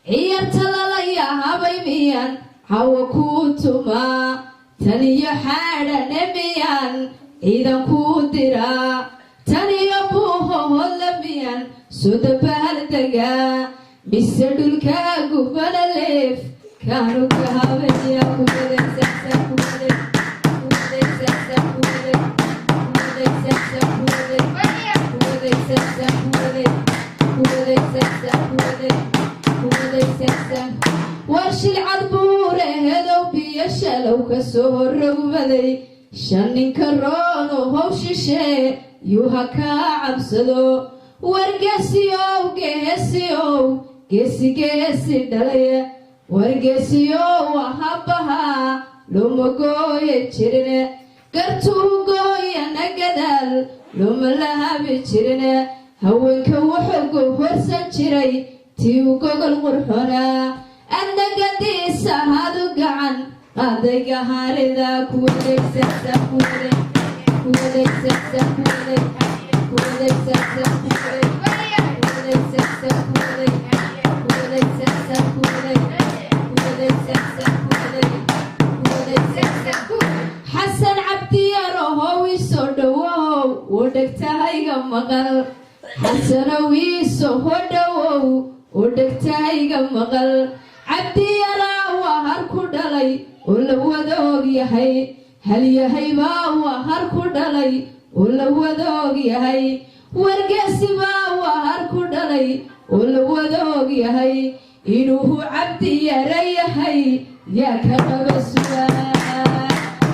عيرتلا يا هبيميان عوكوتما تاني حادا نبيان إذا كودرا تاني أبوه هلميان سودبال دقا بسدل كاغو بلاليف كانوا كهابيا كودر سكسا كودر كودر سكسا كودر كودر سكسا كودر كودر سكسا كودر كودر سكسا كودر كودر سكسا warshil cadbuure hedow biyo shalow ka soo rogmaday shan ninka roono howshishee yuu ha kaa cabsado wargeesiyow geesiyow geesi geesi dhalaya wargeesiyow ahabahaa looma gooye jirine gartuu gooyana gadaal looma lahabi jirine haweenka wuxuu horsan jiray tii u gogol qurxonaa annagadiisa hadu gacan adayga harida kuwadegsasa kuwade kuwadegsasa kuwade kuwadegsasa kuwade kuwadegsasa kuwade kuwadegsasa kuwade kuwadegsasa kuwade kuwadegsasa xasan cabdi yarohow isoo dhawow wodhegtahayga maqal xasanowiiso hodhawow wodhegtahayga maqal cabdi yaraa waa har ku dhalay oo la wadaog yahay hal yahay baa waa har ku dhalay oo la wadaog yahay wargeesi baa waa har ku dhalay oo la wadaog yahay inuu cabdi yara yahay yaa ka qaba su'aal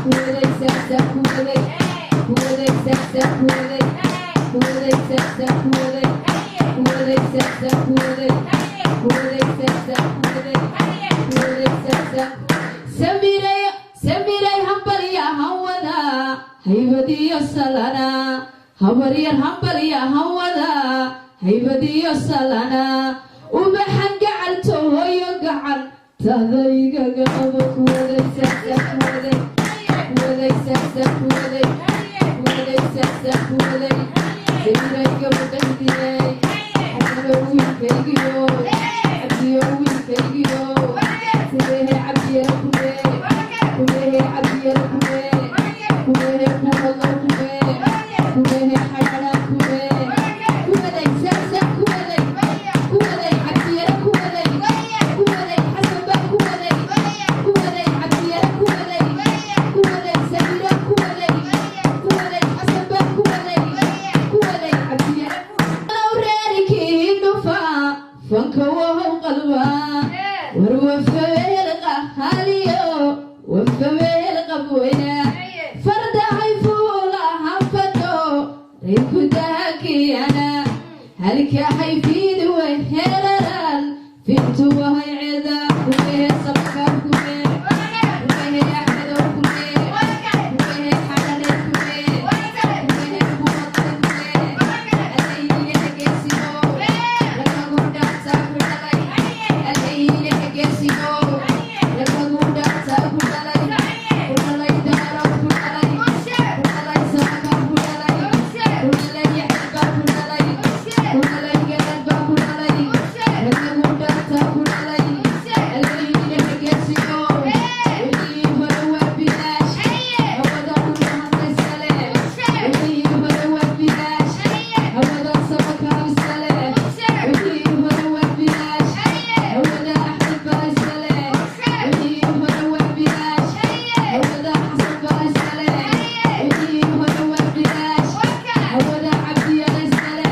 kuwadegsasa kuwaday kuwadegsasa kuwaday kuwadegsasa kuwaday kuwadegsasa kuwaday kuwadegsasa kuwaday samiray hambaliya hawada haybadiyo salana habaryar hambaliya hawada haybadiyo salana ubaxan gacalto hooyo gacan tadaygaga qabo kuwadegsasa kuwaday kuwadegsasa kuwaday kuwadegsasa kuwaday samiray gabadhaydiyey xasano wiilkaygiyo cabdiyo wiilkaygiyo kuwehe cabdiyara kuwe kuwehe cabdiyara kuwe kuwehe kuwada kuwe kuwehe xayana kuwe kuwaday sasa kuwaday kuwaday cabdiyara kuwaday kuwaday xasanba kuwaday kuwaday cabdiyara kuwaday kuwaday samira kuwaday kuwaday xasanba kuwaday kuwaday cabdiyara low reerikii dhufa fanka wahow qalba warwafaweel qahaliyo wafaweel qabweyna fardahay fuula hafado rinku daakiyana halka hayfiid way helaran fintu wahay cida kuwehe sabka kuwe kuwehe axmedo kuwe kuwehe xalale kuwe kuwehe kuwada kuwe adayniyaha geesigo lagagu dhaata ku dhalay adayniyaha geesigo lagagu dhaata ku dhalay ku dhalay daaro ku dhalay ku dhalay sabka ku dhalay ku dhalay yaxba ku dhalay ku dhalay gadadba ku dhalay lagagu dhaata ku dhalay adayniyaha geesigo wixii hore waa bilaash hawada dhulahanaysale wixii hore waa bilaash hawada sabaka habisale wixii hore waa bilaash hawada axmed baa isale wixii hore waa bilaash hawada xasan baa isale wixii hore waa bilaash hawada cabdiyara isale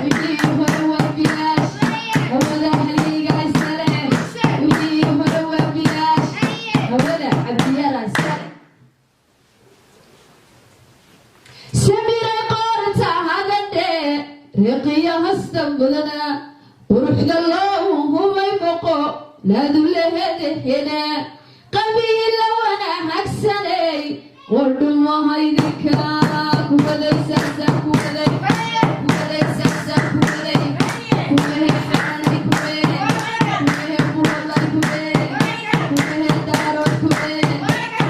wixii hore waa bilaash hawada halyeyga isale wixii hore waa bilaash hawada cabdiyara isale samiray qoorta hadadhe reeqiya hasta mudana quruxda loo hubay boqo laadu lahedehena qabiila wanaagsanay qordhumahaydinka kuwadegsasa kuwaday kuwadegsasa kuwaday kuwehe xaanay kuwe kuwehe kuwadlay kuwe kuwehe daarood kuwe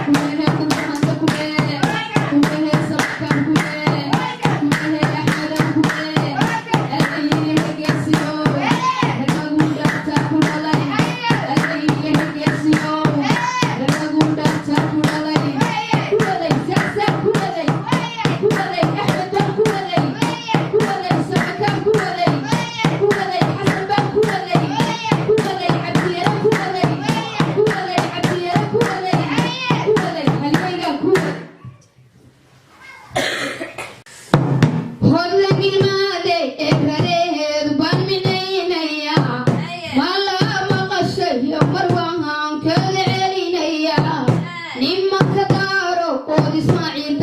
kuwehe dhulmahanta kuwe kuwehe sabkan kuwe kuwehe axmedan kuwe adayniyaha geesiyo lagagu dhaata ku dhalay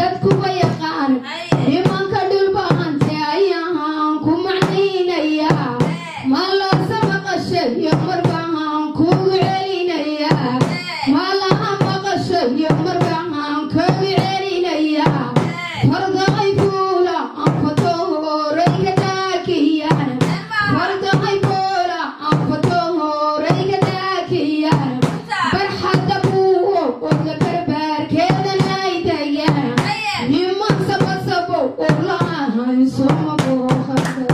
dadku ma yaqaan nimanka dhulbahante ayaan ku macnaynaya malaasa maqashayo marbaan kugu celinaya malaha maqashayo marbaan kugu celinaya fardahay fuula anfatohoray ka daakiyaan fardahay fuula anfatohoray ka daakiyaan barxadda buuwo oda barbaarkeeda naydayaan niman sabasabo oo la'ahan soma booqado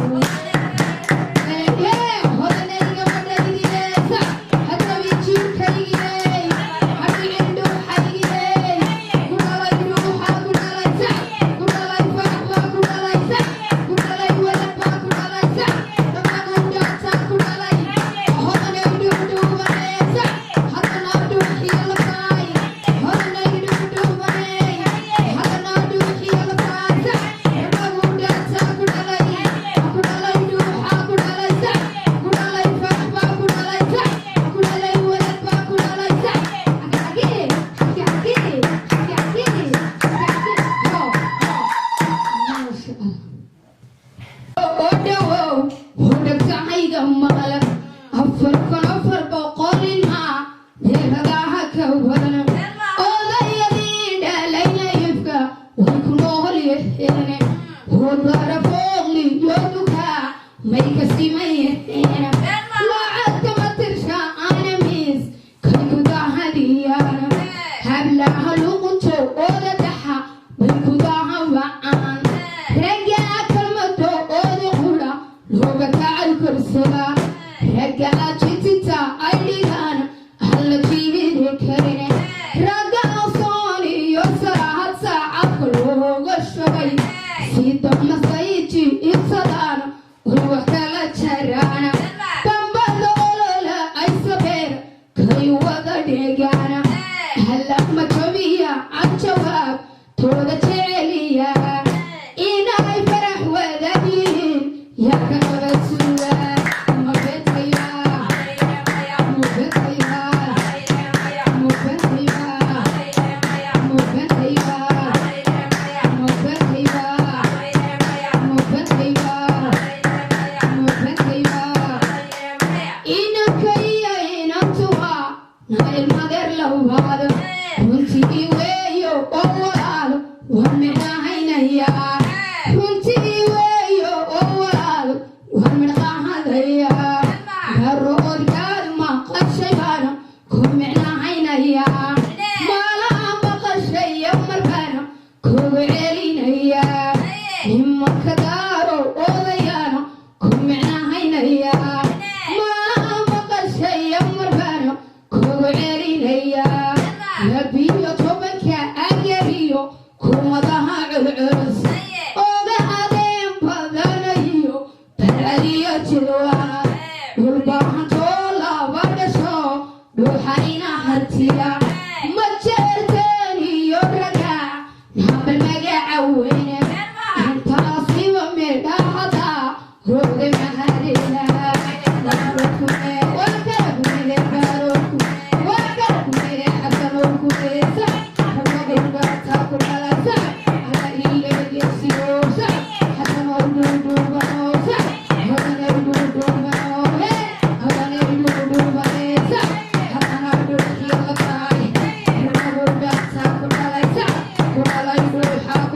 How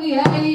ogyahay